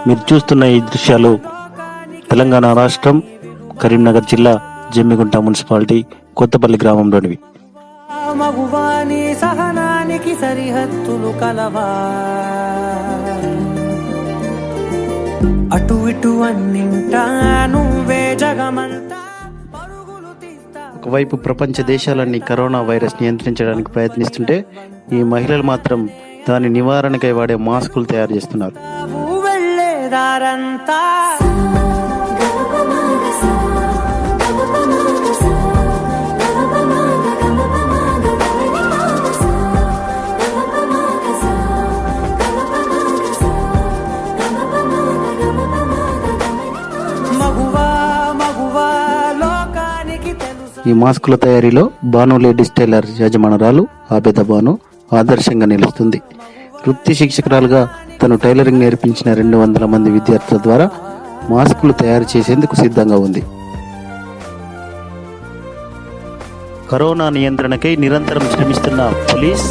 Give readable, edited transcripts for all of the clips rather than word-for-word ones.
మీరు చూస్తున్న ఈ దృశ్యాలు తెలంగాణ రాష్ట్రం కరీంనగర్ జిల్లా జమ్మిగుంట మున్సిపాలిటీ కొత్తపల్లి గ్రామంలోనివి. మగువాని సహనానికి సరిహద్దులు కలవా, అటు ఇటు అన్నింటా నువ్వే జగమంతా. ఒకవైపు ప్రపంచ దేశాలన్నీ కరోనా వైరస్ నియంత్రించడానికి ప్రయత్నిస్తుంటే, ఈ మహిళలు మాత్రం దాని నివారణకై వాడే మాస్కులు తయారు చేస్తున్నారు. ఈ మాస్కుల తయారీలో బాను లేడీస్ టైలర్ యజమానురాలు ఆబేద బాను ఆదర్శంగా నిలుస్తుంది. వృత్తి శిక్షకురాలుగా తను టైలరింగ్ నేర్పించిన 200 మంది విద్యార్థుల ద్వారా మాస్కులు తయారు చేసేందుకు సిద్ధంగా ఉంది. కరోనా నియంత్రణకై నిరంతరం శ్రమిస్తున్న పోలీస్,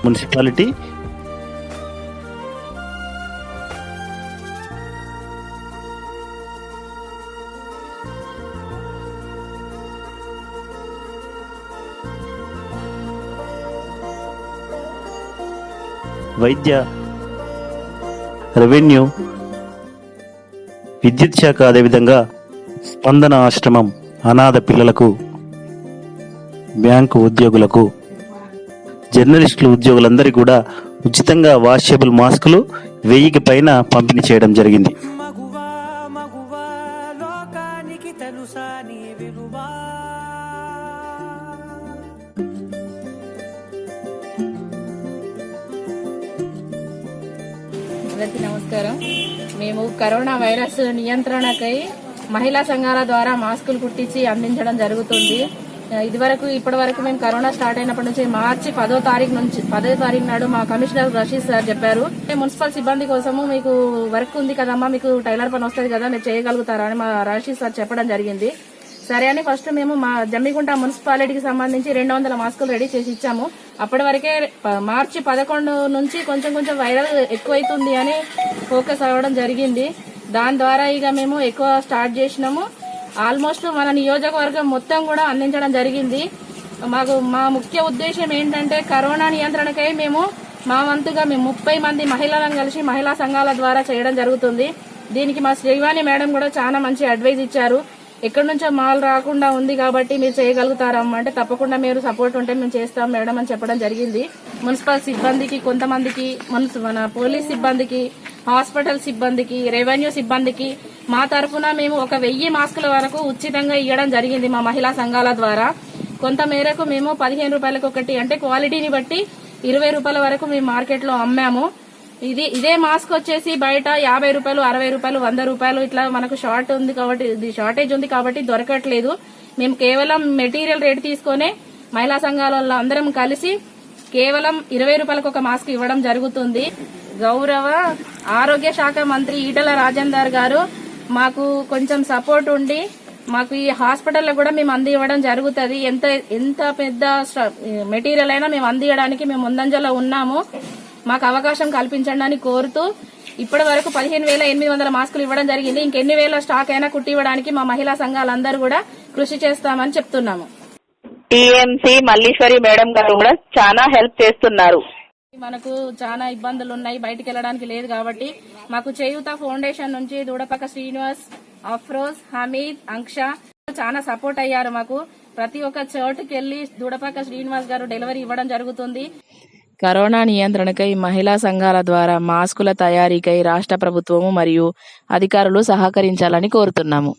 మున్సిపాలిటీ, వైద్య, రెవెన్యూ, విద్యుత్ శాఖ, అదేవిధంగా స్పందన ఆశ్రమం, అనాథ పిల్లలకు, బ్యాంకు ఉద్యోగులకు, జర్నలిస్టులు ఉద్యోగులందరికీ కూడా ఉచితంగా వాషబుల్ మాస్కులు 1000కి పైన పంపిణీ చేయడం జరిగింది. అందరికీ నమస్కారం. మేము కరోనా వైరస్ నియంత్రణకై మహిళా సంఘాల ద్వారా మాస్కులు కుట్టించి అందించడం జరుగుతుంది. ఇప్పటి వరకు మేము కరోనా స్టార్ట్ అయినప్పటి నుంచి మార్చి 10వ తారీఖు నాడు మా కమిషనర్ రషీద్ సార్ చెప్పారు, మున్సిపల్ సిబ్బంది కోసము మీకు వర్క్ ఉంది కదమ్మా, మీకు టైలర్ పని వస్తుంది కదా, మీరు చేయగలుగుతారా అని మా రషీద్ సార్ చెప్పడం జరిగింది. సరే అని ఫస్ట్ మేము మా జమ్మిగుంట మున్సిపాలిటీకి సంబంధించి 200 మాస్కులు రెడీ చేసి ఇచ్చాము. అప్పటి వరకే మార్చి 11 నుంచి కొంచెం వైరల్ ఎక్కువైతుంది అని ఫోకస్ అవ్వడం జరిగింది. దాని ద్వారా ఇక మేము ఎక్కువ స్టార్ట్ చేసినాము. ఆల్మోస్ట్ మన నియోజకవర్గం మొత్తం కూడా అందించడం జరిగింది. మా ముఖ్య ఉద్దేశం ఏంటంటే కరోనా నియంత్రణకై మేము మా వంతుగా మేము 30 మంది మహిళలను కలిసి మహిళా సంఘాల ద్వారా చేయడం జరుగుతుంది. దీనికి మా శ్రీవాణి మేడం కూడా చాలా మంచి అడ్వైజ్ ఇచ్చారు. ఎక్కడి నుంచో మాల్ రాకుండా ఉంది కాబట్టి మీరు చేయగలుగుతారమ్మా అంటే, తప్పకుండా మీరు సపోర్ట్ ఉంటే మేము చేస్తాం మేడం అని చెప్పడం జరిగింది. మున్సిపల్ సిబ్బందికి, కొంతమందికి మన పోలీస్ సిబ్బందికి, హాస్పిటల్ సిబ్బందికి, రెవెన్యూ సిబ్బందికి మా తరఫున మేము 1000 మాస్కుల వరకు ఉచితంగా ఇవ్వడం జరిగింది మా మహిళా సంఘాల ద్వారా. కొంత మేరకు మేము 15 రూపాయలకు ఒకటి, అంటే క్వాలిటీని బట్టి 20 రూపాయల వరకు మేము మార్కెట్ లో అమ్మాము. ఇదే మాస్క్ వచ్చేసి బయట 50 రూపాయలు, 60 రూపాయలు, 100 రూపాయలు ఇట్లా మనకు షార్టేజ్ ఉంది కాబట్టి దొరకట్లేదు. మేము కేవలం మెటీరియల్ రేట్ తీసుకునే మహిళా సంఘాల అందరం కలిసి కేవలం 20 రూపాయలకు ఒక మాస్క్ ఇవ్వడం జరుగుతుంది. గౌరవ ఆరోగ్య శాఖ మంత్రి ఈటల రాజేందర్ గారు మాకు కొంచెం సపోర్ట్ ఉండి మాకు ఈ హాస్పిటల్లో కూడా మేము అందివ్వడం జరుగుతుంది. ఎంత పెద్ద మెటీరియల్ అయినా మేము అందియడానికి మేము ముందంజలో ఉన్నాము. మాకు అవకాశం కల్పించండి అని కోరుతూ ఇప్పటి వరకు 15,800 మాస్కులు ఇవ్వడం జరిగింది. ఇంకెన్ని వేల స్టాక్ అయినా కుట్టివ్వడానికి మా మహిళా సంఘాలందరూ కూడా కృషి చేస్తామని చెప్తున్నాము. టీఎంసీ మల్లీశ్వరి మేడం గారు కూడా చాలా హెల్ప్ చేస్తున్నారు. మనకు చాలా ఇబ్బందులు ఉన్నాయి, బయటికి వెళ్ళడానికి లేదు కాబట్టి మాకు చేయూత ఫౌండేషన్ నుంచి దూడపాక శ్రీనివాస్, అఫ్రోజ్, హమీద్, అంక్ష చాలా సపోర్ట్ అయ్యారు. మాకు ప్రతి ఒక్క చోటుకి వెళ్లి దూడపాక శ్రీనివాస్ గారు డెలివరీ ఇవ్వడం జరుగుతుంది. కరోనా నియంత్రణకై మహిళా సంఘాల ద్వారా మాస్కుల తయారీకై రాష్ట్ర ప్రభుత్వము మరియు అధికారులు సహకరించాలని కోరుతున్నాము.